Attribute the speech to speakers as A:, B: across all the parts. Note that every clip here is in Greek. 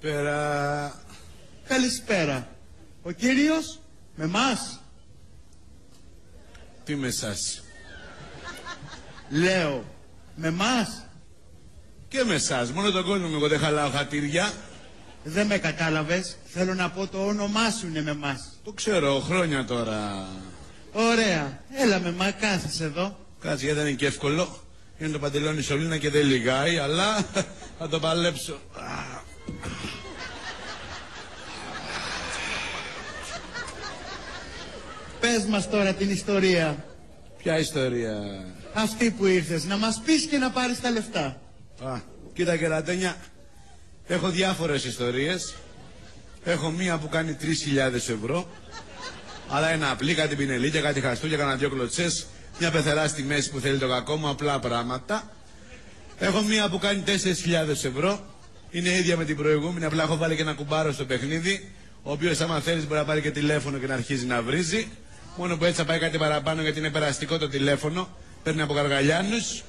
A: Καλησπέρα.
B: Καλησπέρα. Ο κύριος με μας?
A: Τι με εσάς?
B: Λέω, με μας?
A: Και με εσάς, μόνο τον κόσμο εγώ δεν χαλάω χατήρια.
B: Δεν με κατάλαβες. Θέλω να πω το όνομά σου είναι με μας.
A: Το ξέρω, χρόνια τώρα.
B: Ωραία. Έλα με μα, κάθεσαι εδώ.
A: Κάτσε, γιατί δεν είναι και εύκολο. Είναι το παντελόνι σωλήνα και δεν λιγάει, αλλά θα το παλέψω.
B: Πες μας τώρα την ιστορία.
A: Ποια ιστορία?
B: Αυτή που ήρθες να μας πεις και να πάρεις τα λεφτά.
A: Κοίτα κερατένια, έχω διάφορες ιστορίες. Έχω μία που κάνει 3.000 ευρώ. Αλλά ένα απλή, κάτι πινελίκια, κάτι χαστούκια, κάνα δυο κλωτσές. Μια πεθερά στη μέση που θέλει το κακό μου, απλά πράγματα. Έχω μία που κάνει 4.000 ευρώ. Είναι ίδια με την προηγούμενη, απλά έχω βάλει και ένα κουμπάρο στο παιχνίδι. Ο οποίος άμα θέλεις μπορεί να πάρει και τηλέφωνο και να αρχίζει να βρίζει. Μόνο που έτσι θα πάει κάτι παραπάνω γιατί είναι περαστικό το τηλέφωνο. Παίρνει από Γαργαλιάνους.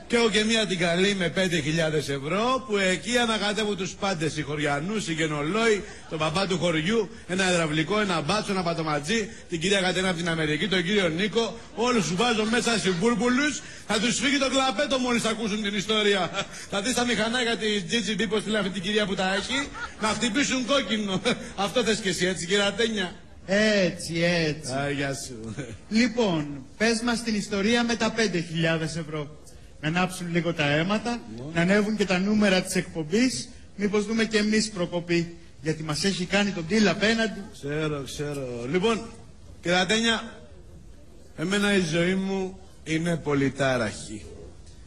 A: Και έχω και μία την καλή με 5.000 ευρώ που εκεί ανακατεύουν τους πάντες, οι χωριανούς, οι γενολόοι, τον παπά του χωριού, ένα υδραυλικό, ένα μπάτσο, ένα πατοματζή, την κυρία Κατένα από την Αμερική, τον κύριο Νίκο, όλους τους βάζω μέσα σε μπούρμπουλους, θα τους φύγει το κλαπέτο μόλις ακούσουν την ιστορία. Θα δεις τα μηχανάκια της GGB, πως την αυτή την κυρία που τα έχει, να χτυπήσουν κόκκινο. Αυτό θες και εσύ, έτσι κυρατένια?
B: Έτσι, έτσι.
A: Γεια σου.
B: Λοιπόν, πες μας την ιστορία με τα 5.000 ευρώ. Να ανάψουν λίγο τα αίματα, να ανέβουν και τα νούμερα της εκπομπής, μήπως δούμε και εμείς προκοπή, γιατί μας έχει κάνει τον deal απέναντι.
A: Ξέρω. Λοιπόν, κυρατένια, εμένα η ζωή μου είναι πολυτάραχη.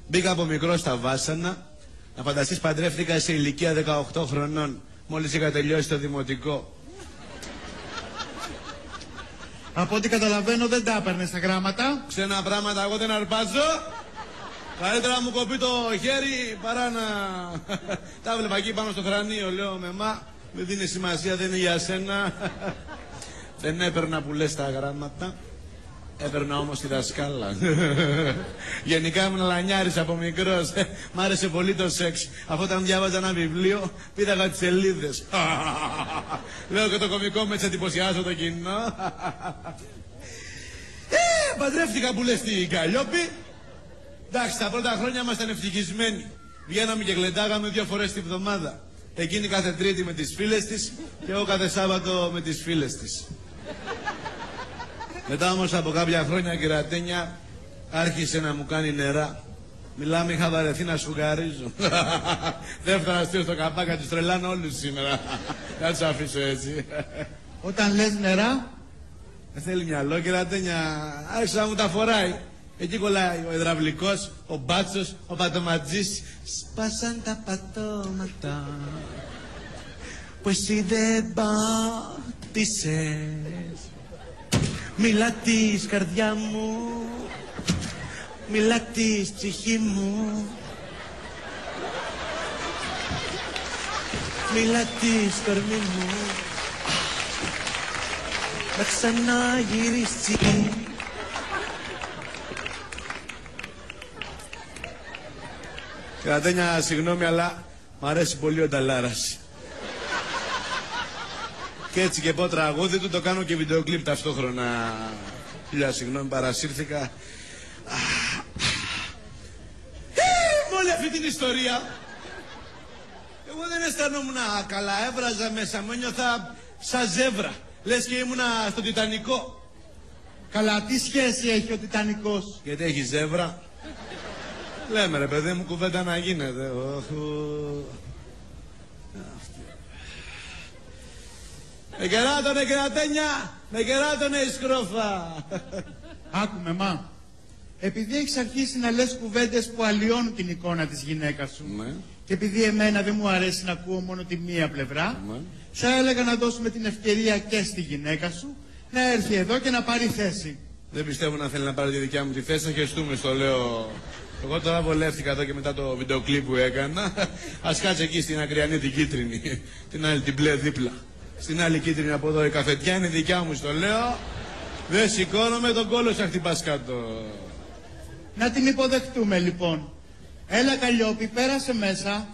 A: Μπήκα από μικρό στα βάσανα, να φανταστείς παντρεύτηκα σε ηλικία 18 χρονών, μόλις είχα τελειώσει το δημοτικό.
B: Από ό,τι καταλαβαίνω δεν τα έπαιρνε στα γράμματα.
A: Ξένα πράγματα εγώ δεν αρπάζω. Καλύτερα να μου κοπεί το χέρι παρά να... Τα βλέπα εκεί πάνω στο θρανείο, λέω με δίνει σημασία, δεν είναι για σένα. Δεν έπαιρνα που λες τα γράμματα. Έπαιρνα όμως τη δασκάλα. Γενικά ήμουν λανιάρης από μικρός. Μ' άρεσε πολύ το σεξ. Αφού όταν διάβαζα ένα βιβλίο, πήδαγα τις σελίδες. Λέω και το κωμικό με έτσι εντυπωσιάζω το κοινό. Παντρεύτηκα που λες την Καλλιόπη. Εντάξει, τα πρώτα χρόνια ήμασταν ευτυχισμένοι. Βγαίναμε και γλεντάγαμε 2 φορές τη βδομάδα. Εκείνη κάθε Τρίτη με τις φίλες της και εγώ κάθε Σάββατο με τις φίλες της. Μετά όμως από κάποια χρόνια, κυρατένια, άρχισε να μου κάνει νερά. Μιλάμε, είχα βαρεθεί να σφουγγαρίζω. Δεν φτάνα στο καπάκα, τους τρελάνω όλους σήμερα. Θα τους αφήσω έτσι.
B: Όταν λες νερά,
A: Δεν θέλει μυαλό, κυρατένια. Άρχισε να μου τα φοράει. Εκεί κολλάει ο υδραυλικός, ο μπάτσος, ο πατοματζής. Σπάσαν τα πατώματα που εσύ δεν πάτησες. Μιλά της καρδιά μου, μιλά της ψυχή μου, μιλά της κορμί μου, να ξαναγυρίσει. Κρατένια, συγγνώμη, αλλά μ' αρέσει πολύ ο Νταλάρας. Και έτσι και πω τραγούδι του, το κάνω και βιντεοκλίπ ταυτόχρονα. Χίλια συγγνώμη, παρασύρθηκα. Με όλη αυτή την ιστορία, εγώ δεν αισθανόμουν καλά, έβραζα μέσα μου, ένιωθα σαν ζεύρα. Λες και ήμουνα στο Τιτανικό.
B: καλά, τι σχέση έχει ο Τιτανικός?
A: Γιατί έχει ζεύρα. Λέμε ρε παιδί μου, κουβέντα να γίνεται. Με κεράτωνε κερατένια, με κεράτωνε η σκρόφα.
B: Άκουμε επειδή έχεις αρχίσει να λες κουβέντες που αλλοιώνουν την εικόνα της γυναίκας σου,
A: Ναι.
B: και επειδή εμένα δεν μου αρέσει να ακούω μόνο τη μία πλευρά,
A: Ναι.
B: θα έλεγα να δώσουμε την ευκαιρία και στη γυναίκα σου να έρθει εδώ και να πάρει θέση.
A: Δεν πιστεύω να θέλει να πάρει τη δικιά μου τη θέση, θα χεστούμε, στο λέω. Εγώ τώρα βολεύτηκα εδώ και μετά το βιντεοκλίπ που έκανα. Ας κάτσε εκεί στην ακριανή την κίτρινη, την άλλη την μπλε δίπλα. Στην άλλη κίτρινη από εδώ η καφετιά είναι δικιά μου, στο λέω. Δεν σηκώνομαι, τον κόλο σαν χτυπάς κάτω.
B: Να την υποδεχτούμε λοιπόν. Έλα Καλλιόπη, πέρασε μέσα.